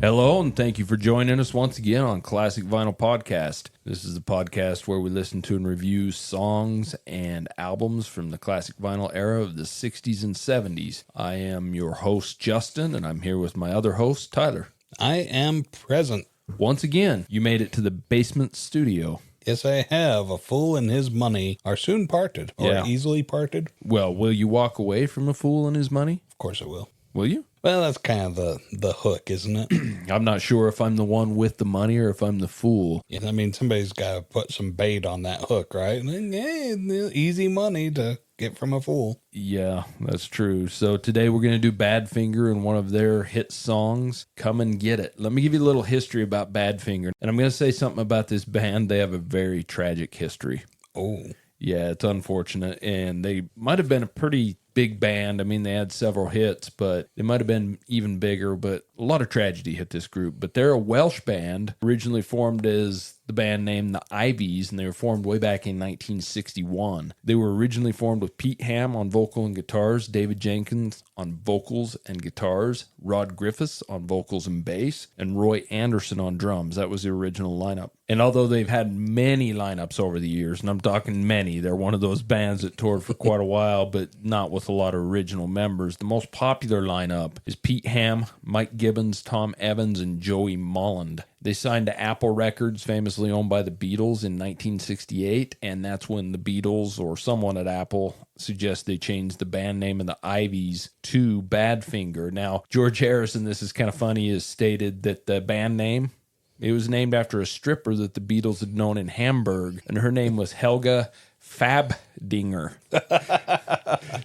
Hello, and thank you for joining us once again on Classic Vinyl Podcast. This is the podcast where we listen to and review songs and albums from the classic vinyl era of the 60s and 70s. I am your host, Justin, and I'm here with my other host, Tyler. I am present. Once again, you made it to the basement studio. Yes, I have. A fool and his money are soon parted, or easily parted. Well, will you walk away from a fool and his money? Of course I will. Will you? Well, that's kind of the hook, isn't it? I'm not sure if I'm the one with the money or if I'm the fool. Yeah, I mean, somebody's got to put some bait on that hook, right? And then, easy money to get from a fool. Yeah, that's true. So today we're going to do Badfinger and one of their hit songs, Come and Get It. Let me give you a little history about Badfinger. And I'm going to say something about this band. They have a very tragic history. Oh. Yeah, it's unfortunate. And they might have been a pretty big band. I mean, they had several hits, but they might have been even bigger. But a lot of tragedy hit this group. But they're a Welsh band, originally formed as the band named the Ivies, and they were formed way back in 1961. They were originally formed with Pete Ham on vocal and guitars, David Jenkins on vocals and guitars, Rod Griffiths on vocals and bass, and Roy Anderson on drums. That was the original lineup. And although they've had many lineups over the years, and I'm talking many, they're one of those bands that toured for quite a while, but not with a lot of original members. The most popular lineup is Pete Ham, Mike Gibbons, Tom Evans, and Joey Molland. They signed to Apple Records, famously owned by the Beatles, in 1968, and that's when the Beatles, or someone at Apple, suggest they changed the band name of the Ivies to Badfinger. Now, George Harrison, this is kind of funny, has stated that the band name, it was named after a stripper that the Beatles had known in Hamburg, and her name was Helga Fabdinger.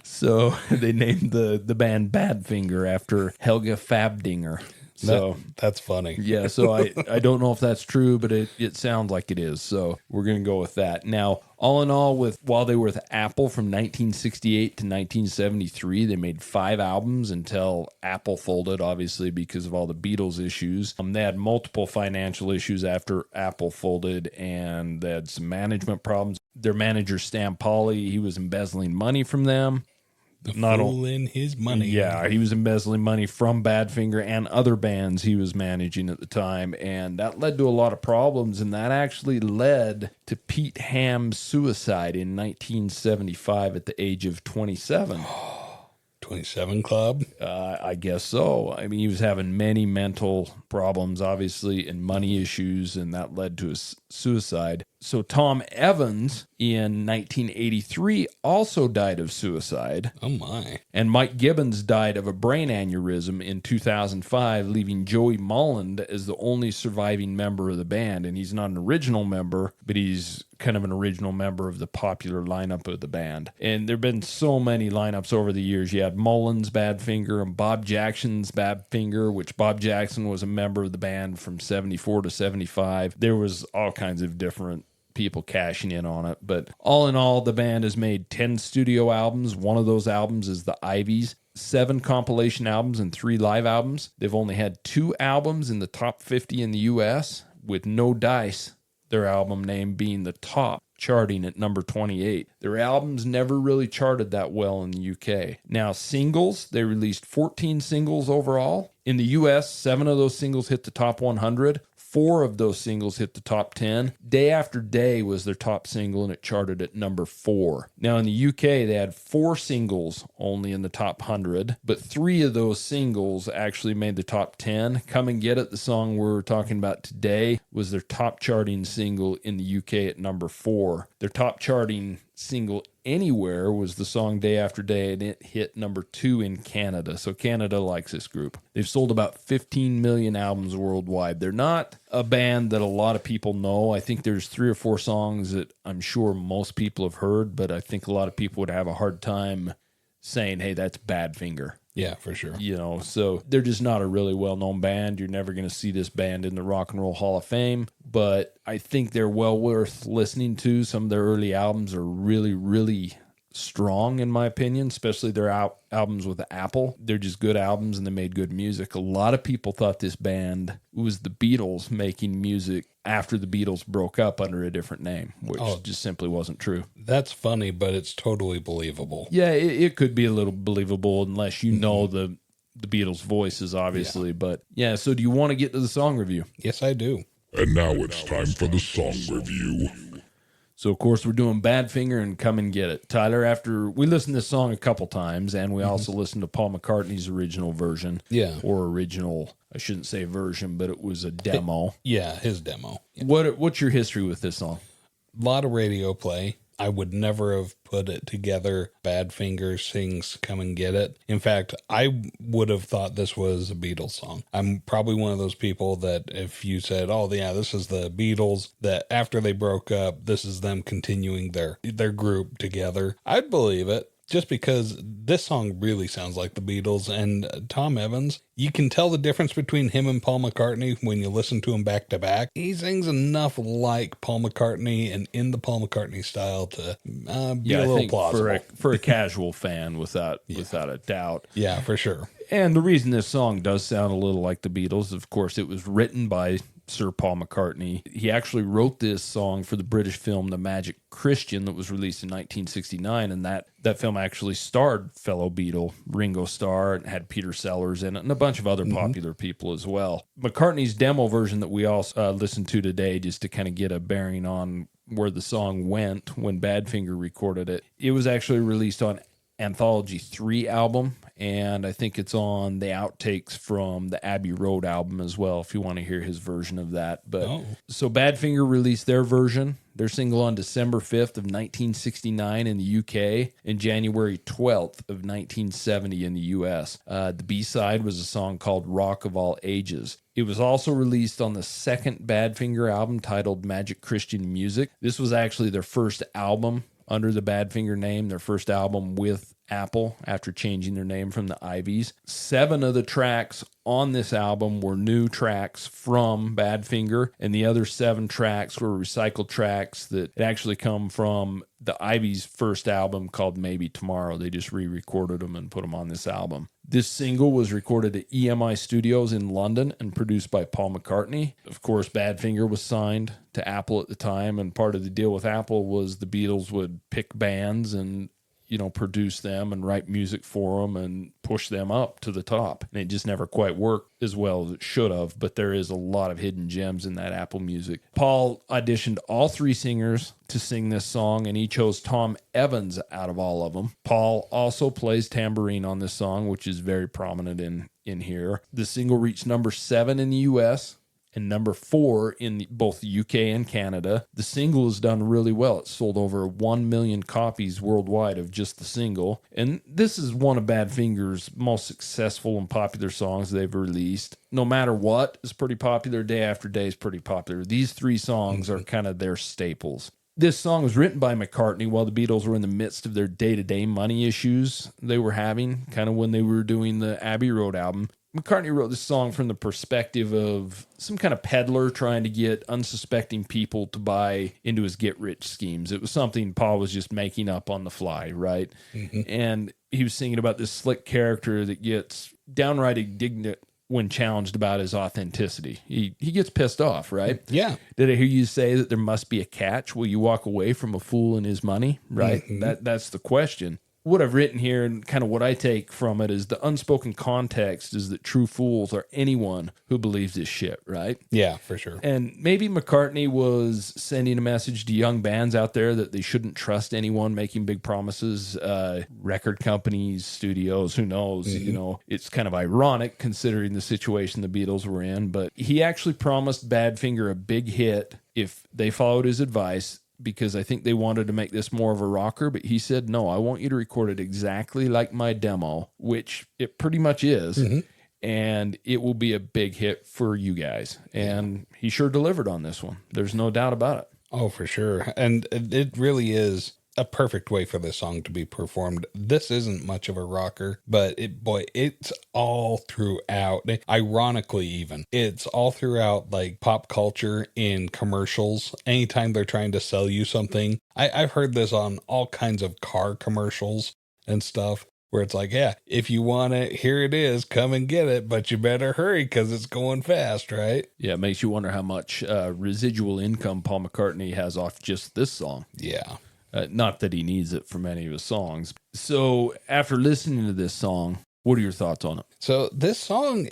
So they named the band Badfinger after Helga Fabdinger. So that's funny. Yeah, so I don't know if that's true, but it sounds like it is. So we're going to go with that. Now, all in all, while they were with Apple from 1968 to 1973, they made 5 albums until Apple folded, obviously, because of all the Beatles issues. They had multiple financial issues after Apple folded, and they had some management problems. Their manager, Stan Pauly, he was embezzling money from them. Fool in his money. Yeah, he was embezzling money from Badfinger and other bands he was managing at the time, and that led to a lot of problems, and that actually led to Pete Ham's suicide in 1975 at the age of 27. 27 Club? I guess so. I mean, he was having many mental problems, obviously, and money issues, and that led to his suicide. So Tom Evans in 1983 also died of suicide. Oh, my. And Mike Gibbons died of a brain aneurysm in 2005, leaving Joey Molland as the only surviving member of the band. And he's not an original member, but he's kind of an original member of the popular lineup of the band. And there have been so many lineups over the years. You had Mullins' Badfinger and Bob Jackson's Badfinger, which Bob Jackson was a member of the band from 74 to 75. There was all kinds of different people cashing in on it. But all in all, the band has made 10 studio albums. One of those albums is the Ivies, 7 compilation albums, and 3 live albums. They've only had 2 albums in the top 50 in the U.S., with No Dice, their album name, being the top, charting at number 28. Their albums never really charted that well in the UK. Now, singles, they released 14 singles overall. In the US, 7 of those singles hit the top 100. 4 of those singles hit the top 10. Day After Day was their top single, and it charted at number 4. Now, in the UK, they had 4 singles only in the top 100, but 3 of those singles actually made the top 10. Come and Get It, the song we're talking about today, was their top charting single in the UK at number 4. Their top charting single anywhere was the song Day After Day, and it hit number 2 in Canada. So Canada likes this group. They've sold about 15 million albums worldwide. They're not a band that a lot of people know. I think there's 3 or 4 songs that I'm sure most people have heard, but I think a lot of people would have a hard time saying, hey, that's Badfinger. Yeah, for sure. You know, so they're just not a really well-known band. You're never going to see this band in the Rock and Roll Hall of Fame, but I think they're well worth listening to. Some of their early albums are really, really strong, in my opinion, especially their albums with Apple. They're just good albums, and they made good music. A lot of people thought this band was the Beatles making music after the Beatles broke up under a different name, which just simply wasn't true. That's funny, but it's totally believable. Yeah, it could be a little believable unless you know the the Beatles' voices, obviously. But yeah, so do you want to get to the song review? Yes, I do. And now it's time for the song review. So, of course, we're doing Badfinger and Come and Get It. Tyler, after we listened to this song a couple times, and we also listened to Paul McCartney's original version. Yeah. Or original, I shouldn't say version, but it was a demo. Yeah, his demo. Yeah. What's your history with this song? A lot of radio play. I would never have put it together. Badfinger sings Come and Get It. In fact, I would have thought this was a Beatles song. I'm probably one of those people that if you said, oh, yeah, this is the Beatles, that after they broke up, this is them continuing their group together, I'd believe it. Just because this song really sounds like the Beatles, and Tom Evans, you can tell the difference between him and Paul McCartney when you listen to him back to back. He sings enough like Paul McCartney and in the Paul McCartney style to be a little plausible. For a casual fan, without a doubt. Yeah, for sure. And the reason this song does sound a little like the Beatles, of course, it was written by Sir Paul McCartney. He actually wrote this song for the British film The Magic Christian that was released in 1969, and that film actually starred fellow Beatle Ringo Starr and had Peter Sellers in it and a bunch of other popular people as well. McCartney's demo version that we all listened to today, just to kind of get a bearing on where the song went when Badfinger recorded it, it was actually released on Anthology 3 album, and I think it's on the outtakes from the Abbey Road album as well, if you want to hear his version of that. But So Badfinger released their version, their single, on December 5th of 1969 in the UK and January 12th of 1970 in the US. The B-side was a song called Rock of All Ages. It was also released on the second Badfinger album titled Magic Christian Music. This was actually their first album under the Badfinger name, their first album with Apple after changing their name from the Ivies. 7 of the tracks on this album were new tracks from Badfinger, and the other 7 tracks were recycled tracks that actually come from the Ivies' first album called Maybe Tomorrow. They just re-recorded them and put them on this album. This single was recorded at EMI Studios in London and produced by Paul McCartney. Of course, Badfinger was signed to Apple at the time, and part of the deal with Apple was the Beatles would pick bands and produce them and write music for them and push them up to the top. And it just never quite worked as well as it should have, but there is a lot of hidden gems in that Apple Music. Paul auditioned all 3 singers to sing this song, and he chose Tom Evans out of all of them. Paul also plays tambourine on this song, which is very prominent in here. The single reached number 7 in the US and number 4 in both the UK and Canada. The single has done really well. It sold over 1 million copies worldwide of just the single. And this is one of Badfinger's most successful and popular songs they've released. No Matter What is pretty popular. Day After Day is pretty popular. These 3 songs are kind of their staples. This song was written by McCartney while the Beatles were in the midst of their day-to-day money issues they were having, kind of when they were doing the Abbey Road album. McCartney wrote this song from the perspective of some kind of peddler trying to get unsuspecting people to buy into his get-rich schemes. It was something Paul was just making up on the fly, right? And he was singing about this slick character that gets downright indignant when challenged about his authenticity. He gets pissed off, right? Yeah. Did I hear you say that there must be a catch? Will you walk away from a fool and his money? Right? That's the question. What I've written here and kind of what I take from it is the unspoken context is that true fools are anyone who believes this shit, right? Yeah, for sure. And maybe McCartney was sending a message to young bands out there that they shouldn't trust anyone making big promises, record companies, studios, who knows? It's kind of ironic considering the situation the Beatles were in, but he actually promised Badfinger a big hit if they followed his advice, because I think they wanted to make this more of a rocker, but he said, no, I want you to record it exactly like my demo, which it pretty much is, and it will be a big hit for you guys. And he sure delivered on this one. There's no doubt about it. Oh, for sure. And it really is a perfect way for this song to be performed. This isn't much of a rocker, but it's all throughout. Ironically, even it's all throughout like pop culture in commercials. Anytime they're trying to sell you something, I've heard this on all kinds of car commercials and stuff, where it's like, yeah, if you want it, here it is, come and get it, but you better hurry because it's going fast, right? Yeah, it makes you wonder how much residual income Paul McCartney has off just this song. Yeah. Not that he needs it from any of his songs. So after listening to this song, What are your thoughts on it? So this song's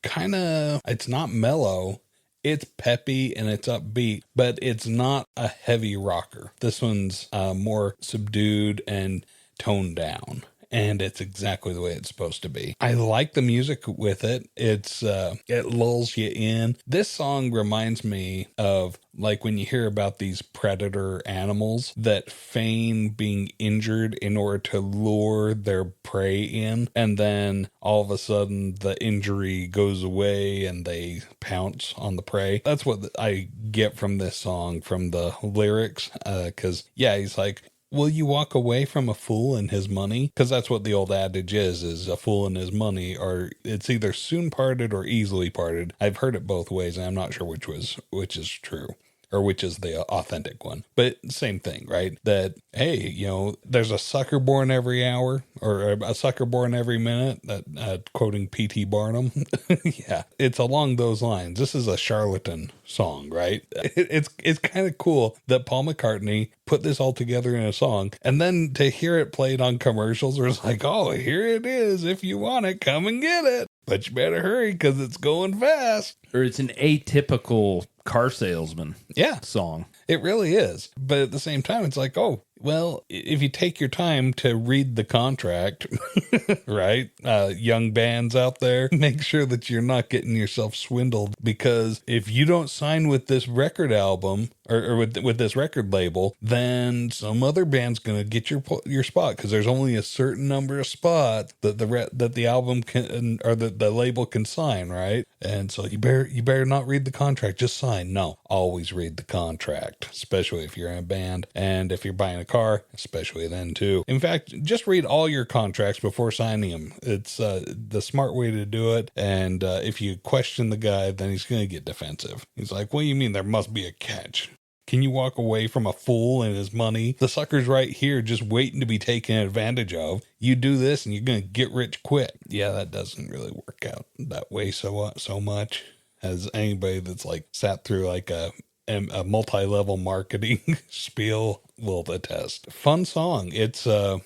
kind of, it's not mellow. It's peppy and it's upbeat, but it's not a heavy rocker. This one's more subdued and toned down. And it's exactly the way it's supposed to be. I like the music with it. It lulls you in. This song reminds me of like when you hear about these predator animals that feign being injured in order to lure their prey in. And then all of a sudden the injury goes away and they pounce on the prey. That's what I get from this song, from the lyrics. Because, he's like, will you walk away from a fool and his money? Because that's what the old adage is a fool and his money, or it's either soon parted or easily parted. I've heard it both ways, and I'm not sure which is true. Or which is the authentic one. But same thing, right? That, hey, there's a sucker born every hour or a sucker born every minute, that quoting P.T. Barnum. Yeah, it's along those lines. This is a charlatan song, right? It's kind of cool that Paul McCartney put this all together in a song, and then to hear it played on commercials where it's like, oh, here it is. If you want it, come and get it. But you better hurry because it's going fast. Or it's an atypical car salesman song. It really is. But at the same time, it's like, oh, well, if you take your time to read the contract, right? Young bands out there, make sure that you're not getting yourself swindled, because if you don't sign with this record album or with this record label, then some other band's going to get your spot, because there's only a certain number of spots that the album can, or the label can sign, right? And so you better not read the contract, just sign. No, always read the contract, especially if you're in a band, and if you're buying a car, especially then too. In fact, just read all your contracts before signing them. It's the smart way to do it. And if you question the guy, then he's going to get defensive. He's like, what do you mean there must be a catch? Can you walk away from a fool and his money? The sucker's right here just waiting to be taken advantage of. You do this and you're going to get rich quick. Yeah, that doesn't really work out that way so much, as anybody that's like sat through like a multi-level marketing spiel will attest. Fun song. It's a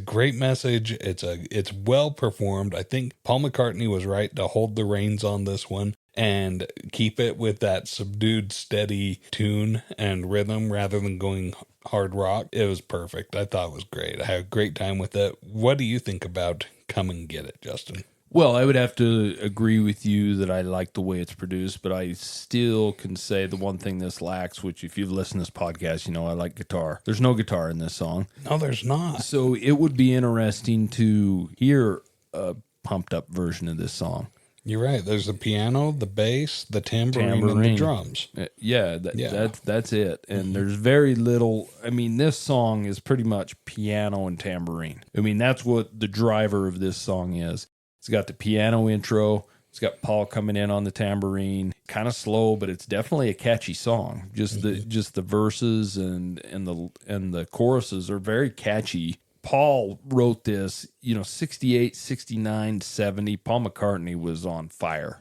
great message. It's well performed. I think Paul McCartney was right to hold the reins on this one and keep it with that subdued, steady tune and rhythm rather than going hard rock. It was perfect. I thought it was great. I had a great time with it. What do you think about Come and Get It, Justin? Well, I would have to agree with you that I like the way it's produced, but I still can say the one thing this lacks, which if you've listened to this podcast, you know I like guitar. There's no guitar in this song. No, there's not. So it would be interesting to hear a pumped up version of this song. You're right. There's the piano, the bass, the tambourine. And the drums. That's it. And there's very little. I mean, this song is pretty much piano and tambourine. I mean, that's what the driver of this song is. It's got the piano intro. It's got Paul coming in on the tambourine. Kind of slow, but it's definitely a catchy song. Just the verses and the choruses are very catchy. Paul wrote this, 68, 69, 70. Paul McCartney was on fire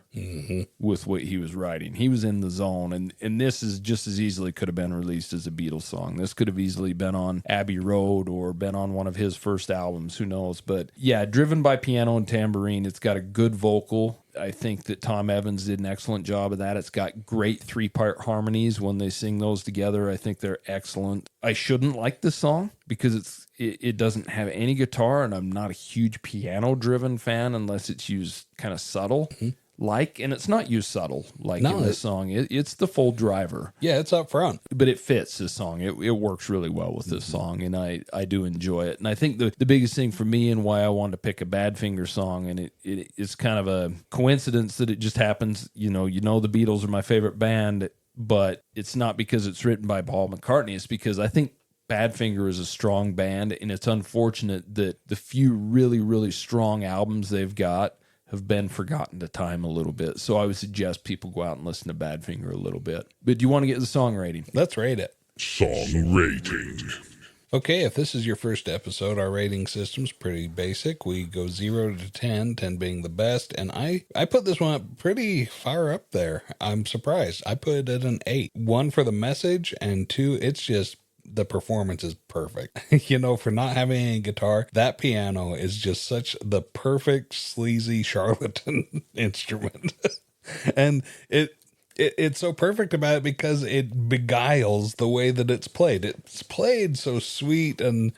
with what he was writing. He was in the zone, and this is just as easily could have been released as a Beatles song. This could have easily been on Abbey Road or been on one of his first albums. Who knows? But yeah, driven by piano and tambourine. It's got a good vocal. I think that Tom Evans did an excellent job of that. It's got great 3-part harmonies when they sing those together. I think they're excellent. I shouldn't like this song because it doesn't have any guitar, and I'm not a huge piano-driven fan unless it's used kind of subtle. And it's not used subtle in this song. It's the full driver. Yeah, it's up front. But it fits this song. It works really well with this song, and I do enjoy it. And I think the biggest thing for me and why I wanted to pick a Badfinger song, and it's kind of a coincidence that it just happens, the Beatles are my favorite band, but it's not because it's written by Paul McCartney. It's because I think Badfinger is a strong band, and it's unfortunate that the few really, really strong albums they've got have been forgotten to time a little bit. So I would suggest people go out and listen to Badfinger a little bit. But do you want to get the song rating? Let's rate it. Song rating. Okay, if this is your first episode, our rating system's pretty basic. We go 0 to 10, 10 being the best, and I put this one up pretty far up there. I'm surprised. I put it at an 8. 1 for the message, and 2, it's just the performance is perfect. For not having any guitar, that piano is just such the perfect sleazy charlatan instrument. And it's so perfect about it because it beguiles the way that it's played. It's played so sweet and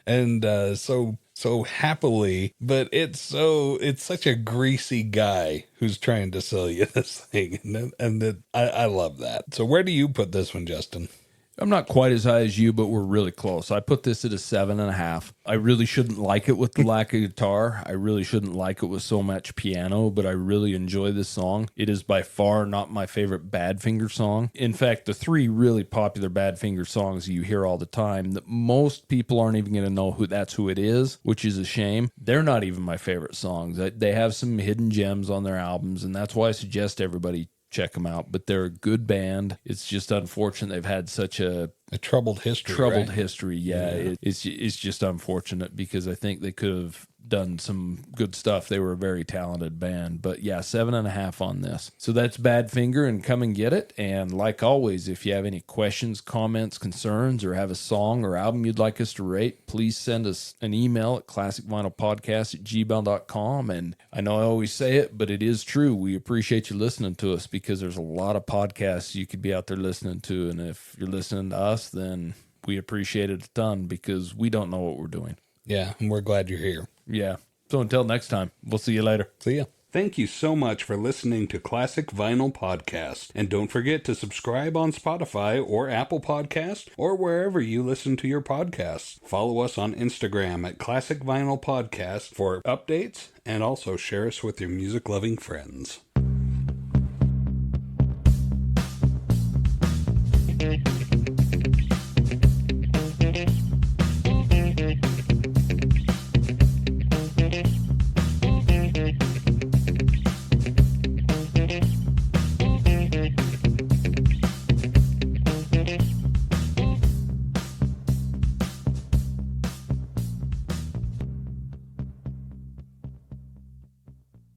so happily, but it's such a greasy guy who's trying to sell you this thing, and I love that. So where do you put this one, Justin? I'm not quite as high as you, but we're really close. I put this at a 7.5. I really shouldn't like it with the lack of guitar. I really shouldn't like it with so much piano, but I really enjoy this song. It is by far not my favorite Badfinger song. In fact, the 3 really popular Badfinger songs that you hear all the time, that most people aren't even going to know who it is, which is a shame. They're not even my favorite songs. They have some hidden gems on their albums, and that's why I suggest everybody check them out. But they're a good band. It's just unfortunate they've had such a troubled history. History. Yeah. It's just unfortunate because I think they could have done some good stuff. They were a very talented band. But yeah, 7.5 on this. So that's Badfinger and Come and Get It. And like always, if you have any questions, comments, concerns, or have a song or album you'd like us to rate, please send us an email at classicvinylpodcast@gmail.com. And I know I always say it, but it is true. We appreciate you listening to us because there's a lot of podcasts you could be out there listening to. And if you're listening to us, then we appreciate it a ton because we don't know what we're doing. Yeah, and we're glad you're here. Yeah. So until next time, we'll see you later. See ya. Thank you so much for listening to Classic Vinyl Podcast. And don't forget to subscribe on Spotify or Apple Podcast or wherever you listen to your podcasts. Follow us on Instagram at Classic Vinyl Podcast for updates, and also share us with your music-loving friends.